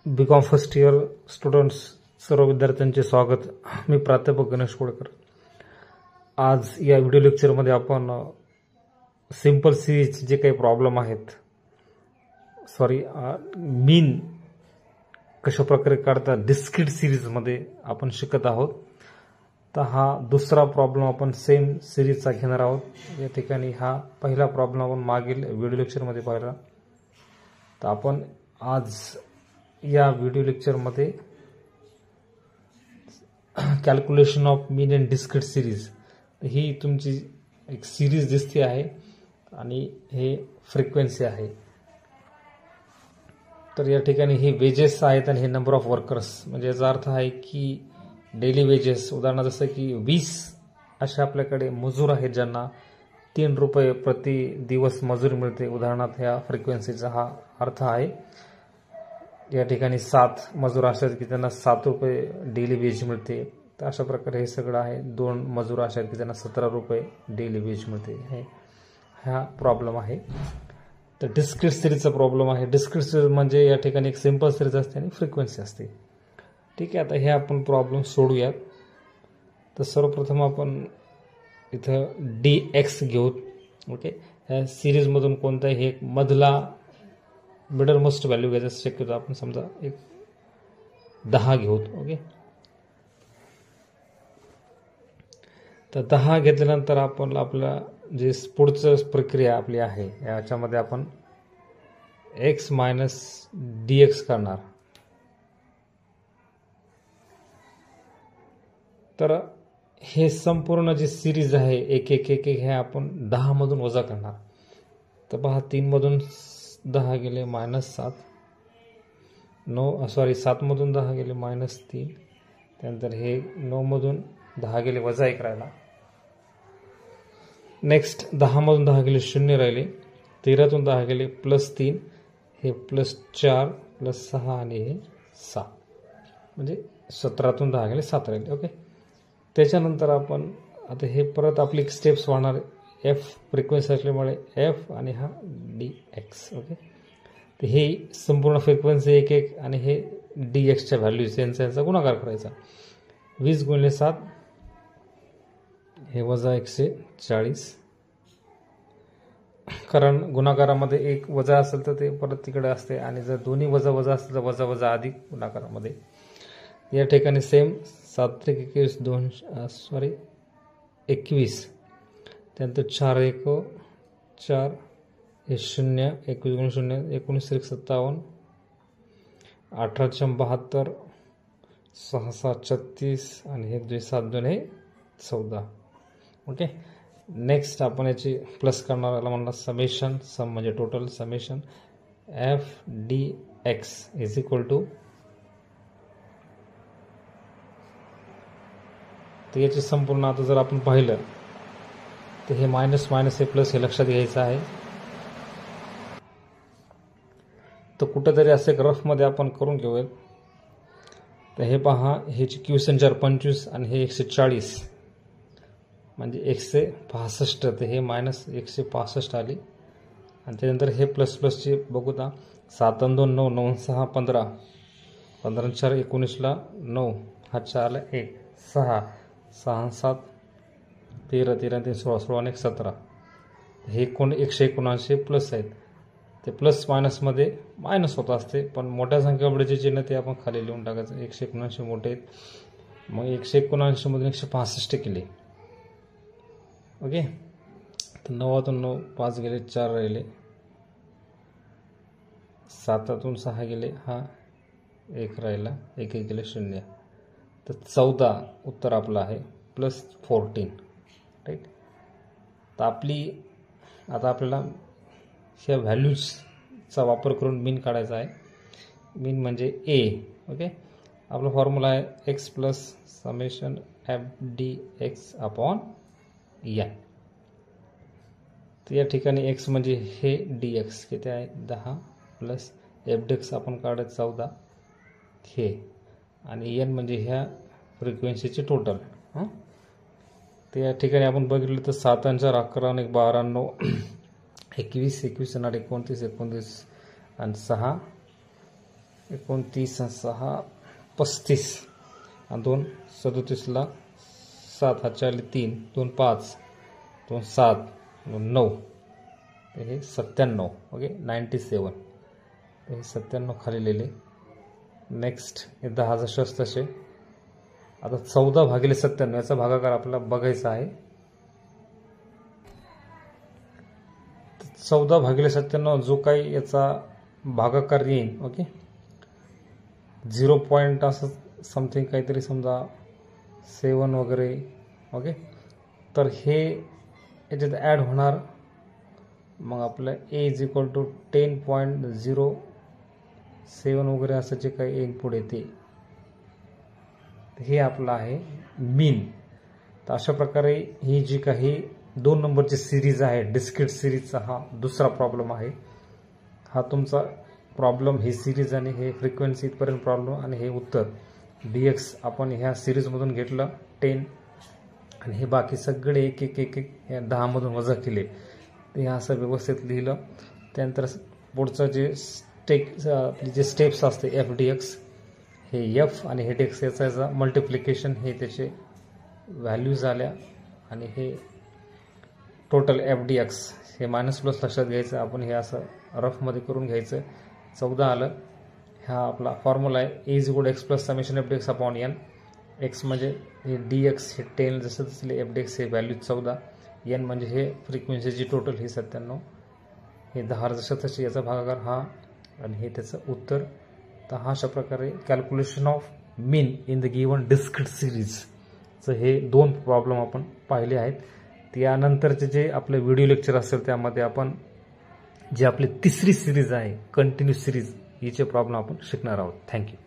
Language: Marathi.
बीकॉम फर्स्ट इयर स्टुडंट्स सर्व विद्यार्थ्यांचे स्वागत. मी प्राध्यापक गणेश कोळकर. आज या व्हिडिओ लेक्चरमध्ये आपण सिंपल सिरीज जे काही प्रॉब्लेम आहेत मीन कशा प्रकारे काढतात डिस्क्रीट सिरीजमध्ये आपण शिकत आहोत. तर हा दुसरा प्रॉब्लेम आपण सेम सिरीजचा घेणार आहोत. या ठिकाणी हा पहिला प्रॉब्लेम आपण मागील व्हिडिओ लेक्चरमध्ये पाहिला. तर आपण आज या व्हिडिओ लेक्चरमध्ये calculation of mean and discrete series ही तुमची एक सिरीज दिसते आहे आणि हे फ्रिक्वेन्सी आहे. तर या ठिकाणी हे वेजेस आहेत आणि हे नंबर ऑफ वर्कर्स, म्हणजे याचा अर्थ आहे की डेली वेजेस, उदाहरणार्थ जसं की 20 असे आपल्याकडे मजूर आहेत ज्यांना 3 रुपये प्रति दिवस मजुरी मिळते. उदाहरणार्थ ह्या फ्रिक्वेन्सीचा हा अर्थ आहे. या ठिकाणी 7 मजूर असतात की त्यांना 7 रुपये डेली वेज मिळते. तर अशा प्रकारे हे सगळं आहे. 2 मजूर असतात की त्यांना 17 रुपये डेली वेज मिळते. हा प्रॉब्लेम आहे. तर डिस्क्रीट सिरीजचा प्रॉब्लेम आहे. डिस्क्रीट सिरीज म्हणजे या ठिकाणी एक सिंपल सिरीज असते आणि फ्रिक्वेन्सी असते. ठीक आहे, आता हे आपण प्रॉब्लेम सोडूयात. तर सर्वप्रथम आपण इथं dx घेऊ. ओके, ह्या सिरीजमधून कोणताही एक मधला मिडल मोस्ट व्हॅल्यू घ्यायचा शक्यतो आपण समजा एक 10 घेऊ. ओके, तर 10 घेतल्यानंतर आपण आपला जे पुढचं प्रक्रिया आपली आहे याच्यामध्ये आपण x मायनस dx करणार. तर हे संपूर्ण जी सिरीज आहे एक एक एक एक हे आपण 10 मधून वजा करणार. तर पहा 3 मधून 10 गेले -7, 7 मधून 10 गेले -3, त्यानंतर हे 9 मधून 10 गेले -1 राहिला. नेक्स्ट 10 मधून 10 गेले 0 राहिले. 13तून 10 गेले +3, हे +4 +6 आणि हे 6, म्हणजे 17तून 10 गेले 7 राहिले. ओके, त्याच्यानंतर आपण आता हे परत आपली स्टेप्स वाढणार. f फ्रिक्वेन्सी असल्यामुळे f आणि हा dx. ओके, तर हे संपूर्ण फ्रिक्वेन्सी एक एक आणि हे dxच्या व्हॅल्यूज यांचा गुणाकार करायचा. 20 × 7 हे -140, कारण गुणाकारामध्ये एक वजा असेल तर ते परत तिकडे असते आणि जर दोन्ही वजा वजा असतील तर वजा वजा अधिक गुणाकारामध्ये. या ठिकाणी सेम 7 × 21, त्यानंतर 4 × 1 4, हे 0, 21 × 0 19 × 57, 18 × 72, 6 × 7 36 आणि हे 7 2 हे 14. ओके, नेक्स्ट आपण याची प्लस करणार. याला म्हणणार समेशन, सम म्हणजे total, summation f dx is equal to, तर याची संपूर्ण आता जर आपण पाहिलं तर हे मायनस मायनस हे प्लस हे लक्षात घ्यायचं आहे. तर कुठेतरी असं एक रफमध्ये आपण करून घेऊयात. तर हे पहा, ह्याची क्वेश्चन 25 आणि हे 140 म्हणजे 165. तर हे -165 आली आणि त्यानंतर हे प्लस प्लसची बघू ता. 7 आणि 2 9, 9 6 15, 15 4 19ला 9, हा 4ला 1 6, 6 7 13, 13 3 16, 16 आणि 17. हे 179 प्लस आहेत. ते प्लस मायनसमध्ये मायनस होत असते, पण मोठ्या संख्येवरचे चिन्ह ते आपण खाली लिहून टाकायचं. 179 मोठे आहेत, मग 179 मधून 165 केले. ओके, तर 9तून 9 5 गेले 4 राहिले, 7तून 6 गेले, हा 1 राहिला, 1 1 गेले 0. तर 14 उत्तर आपलं आहे, +14. राईट. तर आता आपल्याला ह्या व्हॅल्यूजचा वापर करून मीन काढायचा आहे. मीन म्हणजे ए. ओके, आपला फॉर्म्युला आहे x + summation f dx upon n. तर या ठिकाणी x म्हणजे हे dx किती आहे 10 प्लस f dx आपण काढत 14 हे, आणि n म्हणजे ह्या फ्रिक्वेन्सीचे टोटल. तर या ठिकाणी आपण बघितलं तर 7 आणि 4 11 आणि 12 9 21 21 आणि 29 29 आणि 6 29 आणि 6 35 आणि 2 37ला 7 हातच्या 3 2 5 2 7 2 9 हे 97 ओके 97 हे 97 खाली लिहिले. नेक्स्ट हे 10 जशास तसे. आता 14/97 याचा भागाकार आपल्याला बघायचा आहे. 14/97 जो काही याचा भागाकार येईल ओके 0 पॉईंट असं समथिंग काहीतरी समजा 7 वगैरे ओके तर हे याच्यात ॲड होणार. मग आपलं A = 10.07 वगैरे असं जे काही इनपुट येते हे आपलं आहे मीन. तर अशा प्रकारे ही जी काही 2 नंबरची सिरीज आहे डिस्क्रीट सिरीजचा हा दुसरा प्रॉब्लेम आहे. हा तुमचा प्रॉब्लेम ही सिरीज आणि हे फ्रिक्वेन्सी इथपर्यंत प्रॉब्लेम आणि हे उत्तर dx आपण ह्या सिरीजमधून घेतलं 10 आणि हे बाकी सगळे एक एक एक एक 10 मधून वजा केले. ते असं व्यवस्थित लिहिलं. त्यानंतर पुढचं जे स्टेप्स असते f(dx) हे f आणि हे dx याचा मल्टिप्लिकेशन हे त्याचे व्हॅल्यूज आल्या आणि हे टोटल f(dx) हे मायनस प्लस लक्षात घ्यायचं. आपण हे असं रफमध्ये करून घ्यायचं. 14 आलं. हा आपला फॉर्म्युला आहे A = x + summation f(dx) upon n. x म्हणजे हे dx हे 10 जसं दिसले f(dx) हे व्हॅल्यू 14 n म्हणजे हे फ्रिक्वेन्सीची टोटल ही 97 हे 10 जसं तसे याचा भागाकार हा आणि हे त्याचं उत्तर. तर हा अशा प्रकारे calculation of mean in the given discrete सिरीजचं हे 2 प्रॉब्लेम आपण पाहिले आहेत. त्यानंतरचे जे आपले व्हिडिओ लेक्चर असेल त्यामध्ये आपण जे आपली 3री सिरीज आहे कंटिन्यू सिरीज हिचे प्रॉब्लेम आपण शिकणार आहोत. थँक्यू.